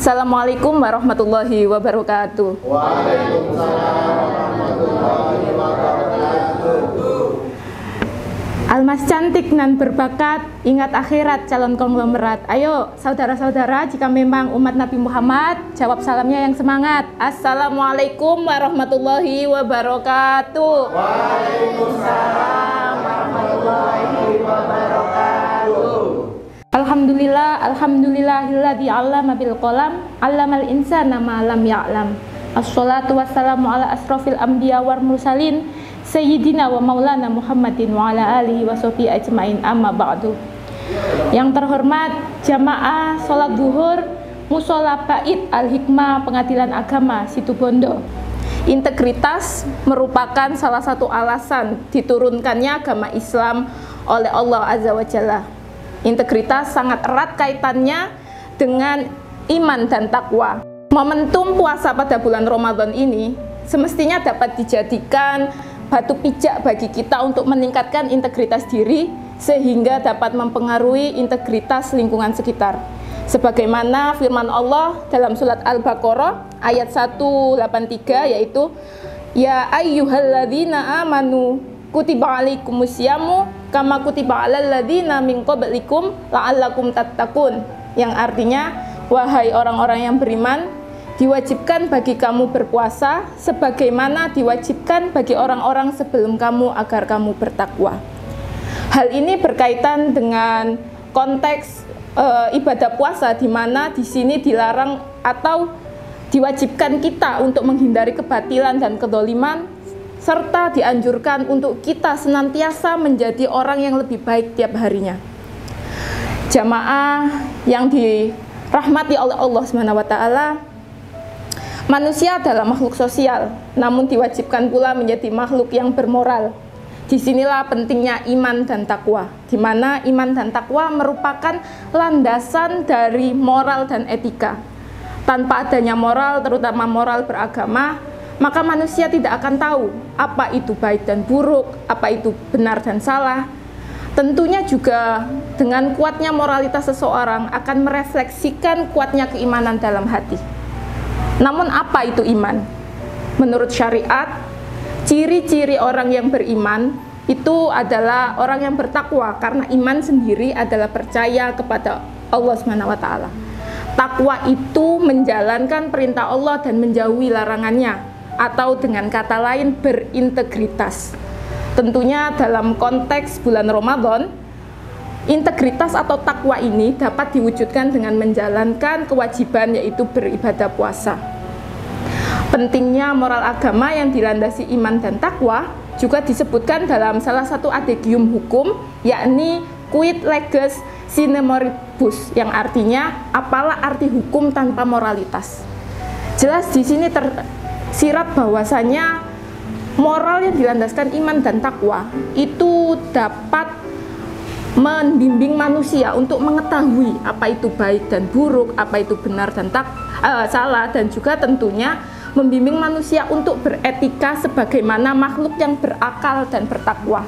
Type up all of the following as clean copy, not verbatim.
Assalamualaikum warahmatullahi wabarakatuh. Waalaikumsalam warahmatullahi wabarakatuh. Almas cantik nan berbakat, ingat akhirat calon konglomerat. Ayo saudara-saudara, jika memang umat Nabi Muhammad, jawab salamnya yang semangat. Assalamualaikum warahmatullahi wabarakatuh. Waalaikumsalam warahmatullahi wabarakatuh. Alhamdulillahilladzi 'allama bil qalam, 'allamal insana ma lam ya'lam. Assalatu wassalamu ala asrofil anbiya wal mursalin, Sayyidina wa maulana Muhammadin wa ala alihi wa sahbihi ajmain, amma ba'du. Yang terhormat jamaah sholat zuhur Mushola Bait Al-Hikmah Pengadilan Agama Situbondo. Integritas merupakan salah satu alasan diturunkannya agama Islam oleh Allah Azza wa Jalla. Integritas sangat erat kaitannya dengan iman dan takwa. Momentum puasa pada bulan Ramadan ini semestinya dapat dijadikan batu pijak bagi kita untuk meningkatkan integritas diri sehingga dapat mempengaruhi integritas lingkungan sekitar. Sebagaimana firman Allah dalam surat Al-Baqarah ayat 183, yaitu ya ayyuhalladzina amanu kutiba alaikumusyamu kama kutiba alal ladzina min qablikum la'allakum tattaqun, yang artinya wahai orang-orang yang beriman, diwajibkan bagi kamu berpuasa sebagaimana diwajibkan bagi orang-orang sebelum kamu agar kamu bertakwa. Hal ini berkaitan dengan konteks ibadah puasa, di mana di sini dilarang atau diwajibkan kita untuk menghindari kebatilan dan kedoliman, serta dianjurkan untuk kita senantiasa menjadi orang yang lebih baik tiap harinya. Jamaah yang dirahmati oleh Allah SWT, manusia adalah makhluk sosial, namun diwajibkan pula menjadi makhluk yang bermoral. Disinilah pentingnya iman dan takwa, di mana iman dan takwa merupakan landasan dari moral dan etika. Tanpa adanya moral, terutama moral beragama, maka manusia tidak akan tahu apa itu baik dan buruk, apa itu benar dan salah. Tentunya juga dengan kuatnya moralitas seseorang akan merefleksikan kuatnya keimanan dalam hati. Namun apa itu iman? Menurut syariat, ciri-ciri orang yang beriman itu adalah orang yang bertakwa, karena iman sendiri adalah percaya kepada Allah SWT. Takwa itu menjalankan perintah Allah dan menjauhi larangannya, atau dengan kata lain berintegritas. Tentunya dalam konteks bulan Ramadan, integritas atau takwa ini dapat diwujudkan dengan menjalankan kewajiban, yaitu beribadah puasa. Pentingnya moral agama yang dilandasi iman dan takwa juga disebutkan dalam salah satu adegium hukum, yakni quid leges sine moribus, yang artinya apalah arti hukum tanpa moralitas. Jelas di sini tersirat bahwasanya moral yang dilandaskan iman dan takwa itu dapat membimbing manusia untuk mengetahui apa itu baik dan buruk, apa itu benar dan salah, dan juga tentunya membimbing manusia untuk beretika sebagaimana makhluk yang berakal dan bertakwa.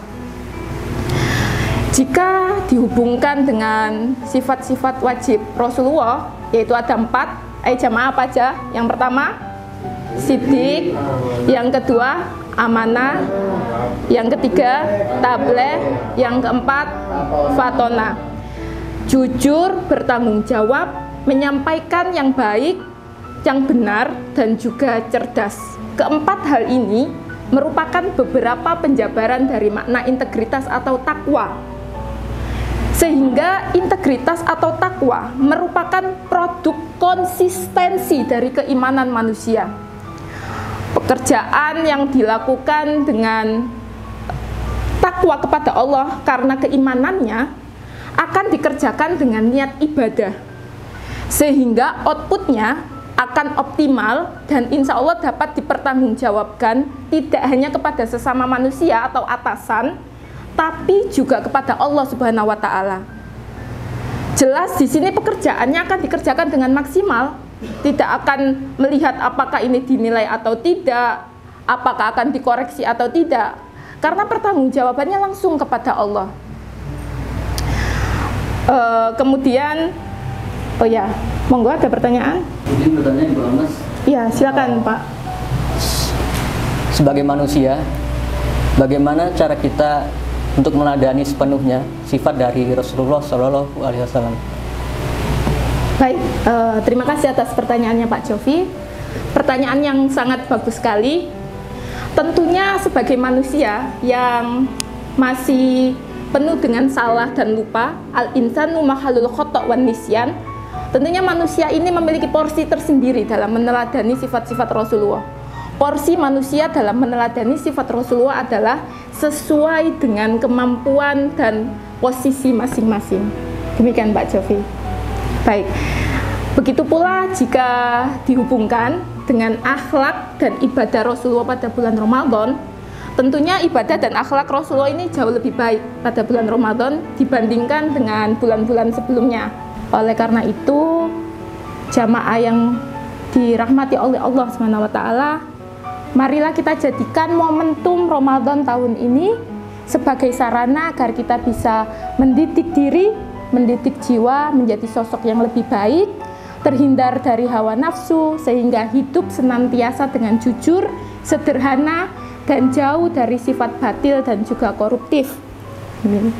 Jika dihubungkan dengan sifat-sifat wajib Rasulullah, yaitu ada 4, jamaah apa aja? Yang pertama, sidik. Yang kedua, amanah. Yang ketiga, tabligh. Yang keempat, fatona. Jujur, bertanggung jawab, menyampaikan yang baik, yang benar, dan juga cerdas. Keempat hal ini merupakan beberapa penjabaran dari makna integritas atau takwa. Sehingga integritas atau takwa merupakan produk konsistensi dari keimanan manusia. Pekerjaan yang dilakukan dengan takwa kepada Allah karena keimanannya akan dikerjakan dengan niat ibadah, sehingga outputnya akan optimal dan insya Allah dapat dipertanggungjawabkan tidak hanya kepada sesama manusia atau atasan, tapi juga kepada Allah Subhanahu wa Ta'ala. Jelas di sini pekerjaannya akan dikerjakan dengan maksimal, tidak akan melihat apakah ini dinilai atau tidak, apakah akan dikoreksi atau tidak, karena pertanggungjawabannya langsung kepada Allah. Kemudian Monggo, ada pertanyaan? Mungkin bertanya Ibu Amas. Iya, silakan Pak. Sebagai manusia, bagaimana cara kita untuk meneladani sepenuhnya sifat dari Rasulullah Shallallahu Alaihi Wasallam? Baik, terima kasih atas pertanyaannya Pak Jovi. Pertanyaan yang sangat bagus sekali. Tentunya sebagai manusia yang masih penuh dengan salah dan lupa, al-insanu mahalul khata' wan nisyan, tentunya manusia ini memiliki porsi tersendiri dalam meneladani sifat-sifat Rasulullah. Porsi manusia dalam meneladani sifat Rasulullah adalah sesuai dengan kemampuan dan posisi masing-masing. Demikian Pak Jovi. Baik, begitu pula jika dihubungkan dengan akhlak dan ibadah Rasulullah pada bulan Ramadan, tentunya ibadah dan akhlak Rasulullah ini jauh lebih baik pada bulan Ramadan dibandingkan dengan bulan-bulan sebelumnya. Oleh karena itu, jamaah yang dirahmati oleh Allah SWT, marilah kita jadikan momentum Ramadan tahun ini sebagai sarana agar kita bisa mendidik diri, mendidik jiwa menjadi sosok yang lebih baik, terhindar dari hawa nafsu, sehingga hidup senantiasa dengan jujur, sederhana, dan jauh dari sifat batil dan juga koruptif. Amin.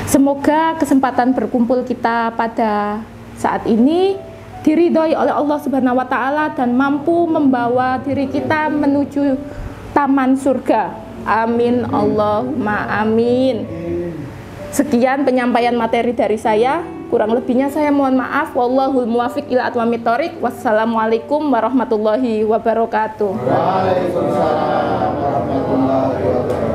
Semoga kesempatan berkumpul kita pada saat ini diridhoi oleh Allah Subhanahu wa Ta'ala dan mampu membawa diri kita menuju taman surga. Amin Allahumma amin. Sekian penyampaian materi dari saya. Kurang lebihnya saya mohon maaf. Wallahul muwafiq ila aqwamit thoriq. Wassalamualaikum warahmatullahi wabarakatuh. Waalaikumsalam warahmatullahi wabarakatuh.